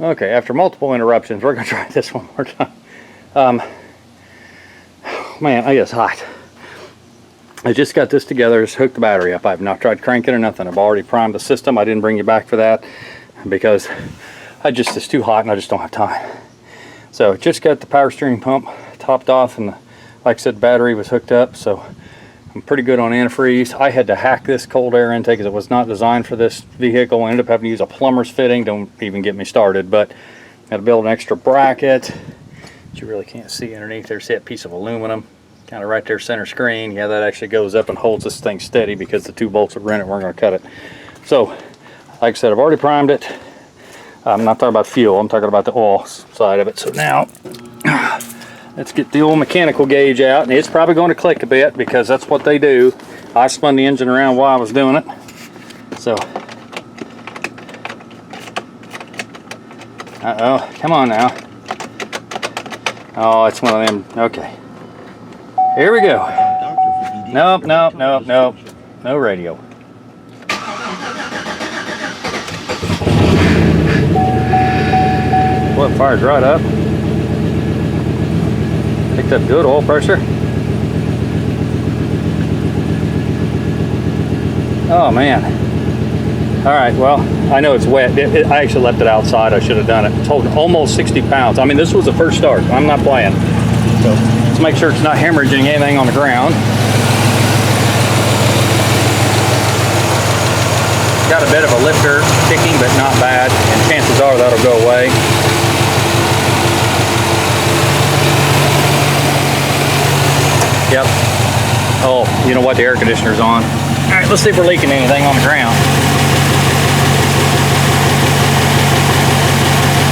Okay, after multiple interruptions, we're going to try this one more time. Man, it's hot. I just got this together, just hooked the battery up. I've not tried cranking or nothing. I've already primed the system. I didn't bring you back for that because it's too hot and I just don't have time. So just got the power steering pump topped off, and like I said, the battery was hooked up, so I'm pretty good on antifreeze. I had to hack this cold air intake because it was not designed for this vehicle. I ended up having to use a plumber's fitting. Don't even get me started, but I had to build an extra bracket that you really can't see underneath. There's that piece of aluminum kind of right there center screen. Yeah, that actually goes up and holds this thing steady because the 2 bolts that were in it weren't going to cut it. So like I said, I've already primed it. I'm not talking about fuel, I'm talking about the oil side of it. So now let's get the old mechanical gauge out, and it's probably going to click a bit because that's what they do. I spun the engine around while I was doing it. So uh-oh, come on now. Oh, it's one of them. Okay, here we go. Nope, nope, nope, nope. No radio. Boy, it fires right up. Picked up good oil pressure. Oh man. Alright, well, I know it's wet. I actually left it outside. I should have done it. It's holding almost 60 pounds. I mean, this was the first start. I'm not playing. So let's make sure it's not hemorrhaging anything on the ground. Got a bit of a lifter ticking, but not bad. And chances are that'll go away. Yep. Oh, you know what? The air conditioner's on. All right, let's see if we're leaking anything on the ground.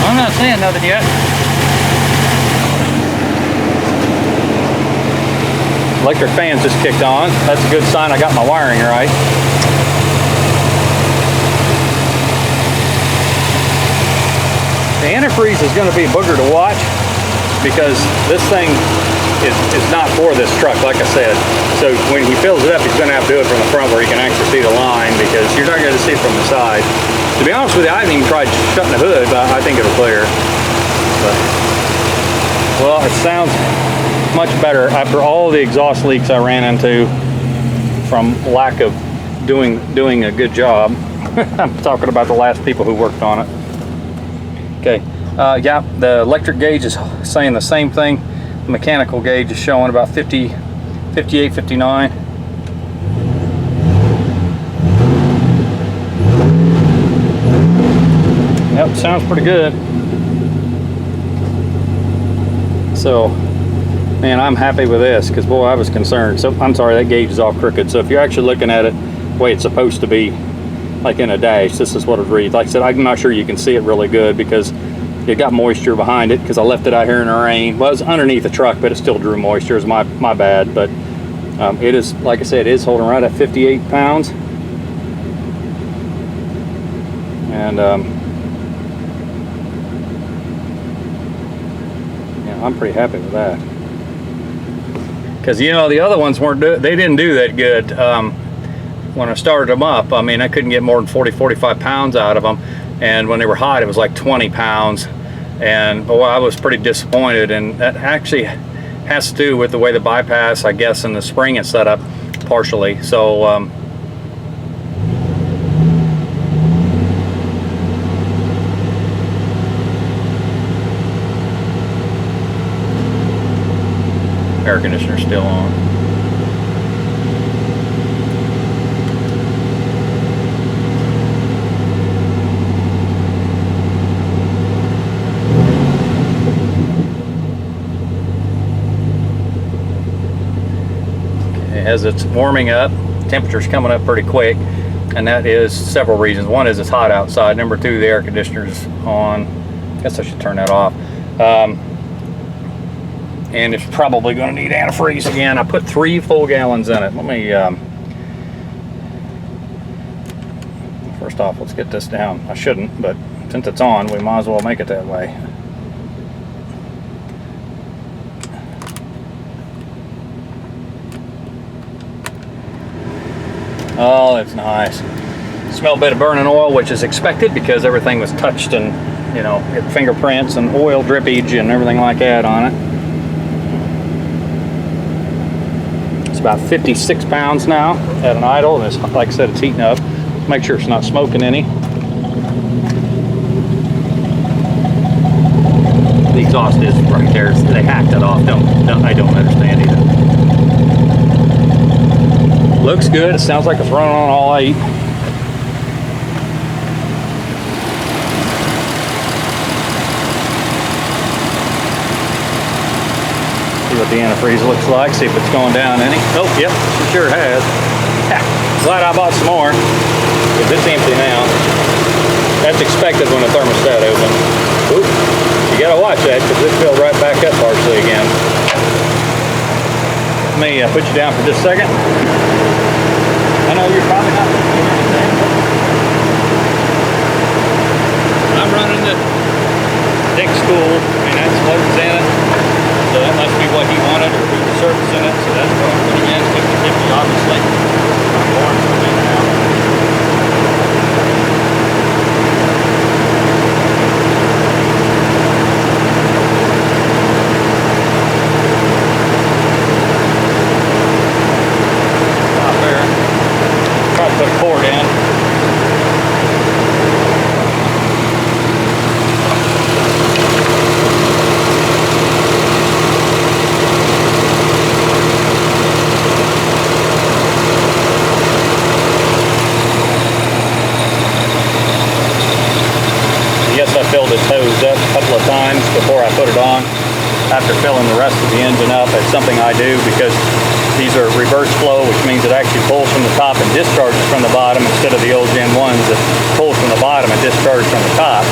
I'm not seeing nothing yet. Electric fan just kicked on. That's a good sign I got my wiring right. The antifreeze is going to be a booger to watch because this thing is not for this truck, like I said. So when he fills it up, he's going to have to do it from the front where he can actually see the line, because you're not going to see it from the side. To be honest with you, I haven't even tried shutting the hood, but I think it'll clear. But, well, it sounds much better after all the exhaust leaks I ran into from lack of doing a good job. I'm talking about the last people who worked on it. Okay, yeah, the electric gauge is saying the same thing. The mechanical gauge is showing about 50, 58, 59. Yep, sounds pretty good. So, man, I'm happy with this because, boy, I was concerned. So, I'm sorry, that gauge is all crooked. So if you're actually looking at it the way it's supposed to be, like in a dash, this is what it reads. Like I said, I'm not sure you can see it really good because it got moisture behind it because I left it out here in the rain. Well, it was underneath the truck, but it still drew moisture. It's my bad. But it is, like I said, it is holding right at 58 pounds. And yeah, I'm pretty happy with that. Because, you know, the other ones they didn't do that good. When I started them up, I mean, I couldn't get more than 40, 45 pounds out of them. And when they were hot, it was like 20 pounds. And boy, I was pretty disappointed. And that actually has to do with the way the bypass, I guess, and the spring is set up partially. So, air conditioner still on. As it's warming up, temperature's coming up pretty quick, and that is several reasons. One is it's hot outside. Number two, the air conditioner's on. I guess I should turn that off. And it's probably going to need antifreeze again. I put 3 full gallons in it. Let me first off, let's get this down. I shouldn't, but since it's on, we might as well make it that way. Oh, that's nice. Smell a bit of burning oil, which is expected because everything was touched and you know, get fingerprints and oil drippage and everything like that on it. It's about 56 pounds now at an idle, and it's, like I said, it's heating up. Make sure it's not smoking any. The exhaust is right there. They hacked it off. I don't understand either. Looks good. It sounds like it's running on all 8. See what the antifreeze looks like. See if it's going down any. Oh, yep, it sure has. Glad I bought some more, because it's empty now. That's expected when the thermostat opens. Ooh, you gotta watch that, because it filled right back up partially again. Let me put you down for just a second. I know you're probably not going to do anything. I'm running the Dick School. I mean, that's what's in it. So that must be what he wanted, or who was servicing it. So that's what I'm putting in. 50-50, obviously. I'm born from it now. Put a cord in. Yes, I filled its hose up a couple of times before I put it on. After filling the rest of the engine up, it's something I do because these are reverse flow, which means it actually pulls from the top and discharges from the bottom instead of the old Gen 1s that pulls from the bottom and discharges from the top.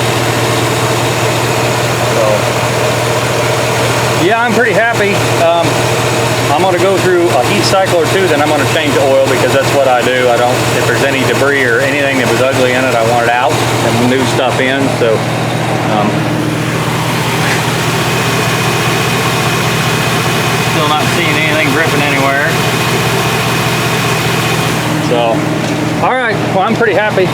So, yeah, I'm pretty happy. I'm going to go through a heat cycle or 2, then I'm going to change the oil because that's what I do. I don't, if there's any debris or anything that was ugly in it, I want it out and new stuff in. So, still not seeing anything dripping anywhere. So, alright, well, I'm pretty happy.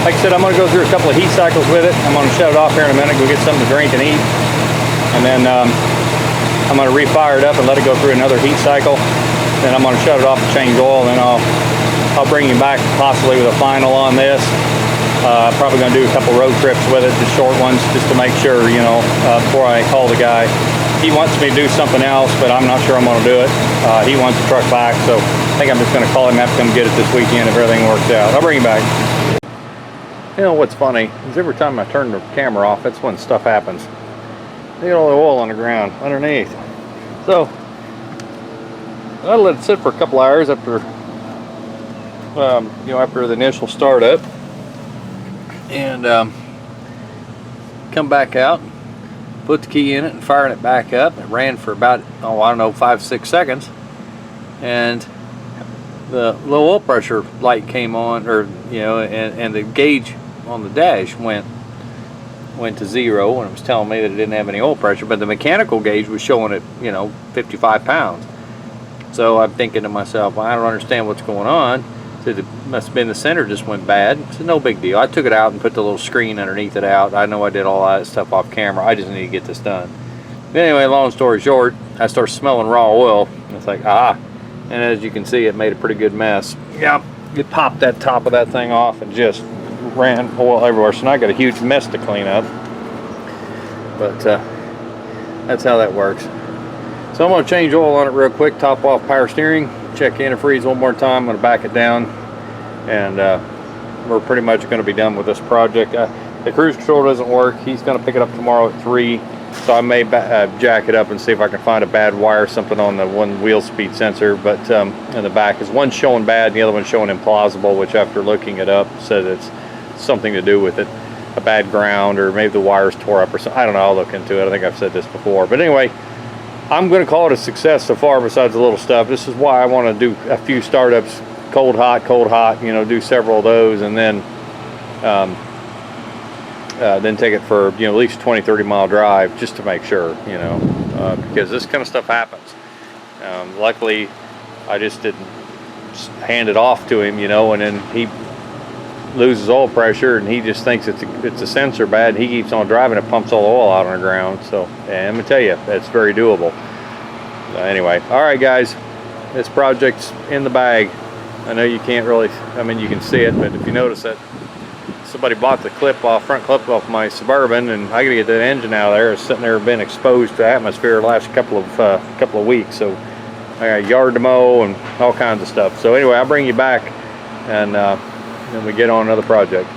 Like I said, I'm going to go through a couple of heat cycles with it. I'm going to shut it off here in a minute, go get something to drink and eat. And then I'm going to refire it up and let it go through another heat cycle. Then I'm going to shut it off and change oil, and then I'll bring you back possibly with a final on this. Probably going to do a couple road trips with it, just short ones, just to make sure, you know, before I call the guy. He wants me to do something else, but I'm not sure I'm going to do it. He wants the truck back, so I think I'm just going to call him up to come get it this weekend if everything works out. I'll bring you back. You know what's funny is every time I turn the camera off, that's when stuff happens. Look at all the oil on the ground underneath. So I let it sit for a couple hours after, you know, after the initial startup, and come back out. Put the key in it and firing it back up. It ran for about, oh, I don't know, 5-6 seconds, and the low oil pressure light came on, or you know, and the gauge on the dash went to 0, and it was telling me that it didn't have any oil pressure, but the mechanical gauge was showing it, you know, 55 pounds. So I'm thinking to myself, well, I don't understand what's going on. Said it must have been the center just went bad. It's no big deal. I took it out and put the little screen underneath it out. I know I did all that stuff off camera. I just need to get this done. But anyway, long story short, I started smelling raw oil. It's like, ah. And as you can see, it made a pretty good mess. Yeah, it popped that top of that thing off and just ran oil everywhere. So now I got a huge mess to clean up. But that's how that works. So I'm going to change oil on it real quick, top off power steering, check antifreeze one more time. I'm going to back it down, and we're pretty much going to be done with this project. The cruise control doesn't work. He's going to pick it up tomorrow at 3, so I may jack it up and see if I can find a bad wire or something on the one wheel speed sensor. But in the back is one showing bad and the other one showing implausible, which after looking it up said it's something to do with it, a bad ground, or maybe the wires tore up or something. I don't know. I'll look into it. I think I've said this before. But anyway, I'm going to call it a success so far besides the little stuff. This is why I want to do a few startups, cold, hot, you know, do several of those, and then take it for, you know, at least 20-30 mile drive just to make sure, you know, because this kind of stuff happens. Luckily, I just didn't hand it off to him, you know, and then he loses oil pressure, and he just thinks it's a sensor bad. He keeps on driving, it pumps all the oil out on the ground. So, and I'm gonna tell you, that's very doable. Anyway, all right, guys, this project's in the bag. I know you can't really, I mean, you can see it, but if you notice that somebody bought the front clip off my Suburban, and I gotta get that engine out of there. It's sitting there, been exposed to atmosphere the last couple of weeks. So I got a yard to mow and all kinds of stuff. So anyway, I'll bring you back, and then we get on another project.